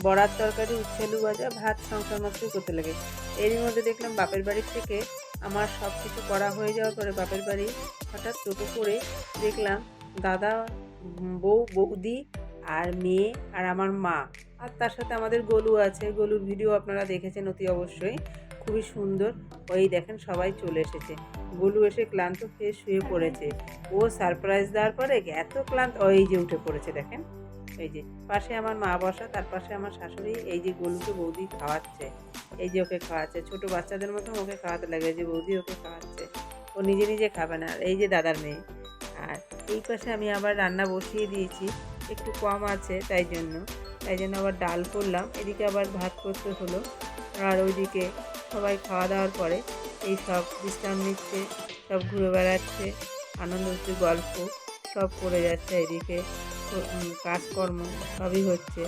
বড়ার তরকারি, উচ্ছে আলু ভাজা, ভাত সংসার মতোই করতে লাগে। এরই মধ্যে দেখলাম বাপের বাড়ির থেকে আমার সব কিছু করা হয়ে যাওয়ার পরে বাপের বাড়ি হঠাৎ টোটো করে দেখলাম দাদা, বউ, বৌদি আর মেয়ে আর আমার মা, আর তার সাথে আমাদের গোলু আছে। গোলুর ভিডিও আপনারা দেখেছেন অতি অবশ্যই, খুবই সুন্দর। ওই দেখেন সবাই চলে এসেছে। গোলু এসে ক্লান্ত খেয়ে শুয়ে পড়েছে। ও সারপ্রাইজ দেওয়ার পরে এত ক্লান্ত, এই যে উঠে পড়েছে দেখেন। এই যে পাশে আমার মা বসা, তার পাশে আমার শাশুড়ি। এই যে গোলুকে বৌদি খাওয়াচ্ছে, এই যে ওকে খাওয়াচ্ছে, ছোট বাচ্চাদের মতন ওকে খাওয়াতে লাগে। যে বৌদি ওকে খাওয়াচ্ছে, ও নিজে নিজে খাবে না। এই যে দাদার মেয়ে। আর এই পাশে আমি আবার রান্না বসিয়ে দিয়েছি, একটু কম আছে তাই জন্য আবার ডাল করলাম, এদিকে আবার ভাত করতে হলো। আর ওইদিকে সবাই খাওয়া দাওয়ার পরে এই সব বিশ্রাম নিচ্ছে, সব ঘুরে বেড়াচ্ছে, আনন্দ হচ্ছে, গল্প সব করে যাচ্ছে। এদিকে কাজকর্ম সবই হচ্ছে।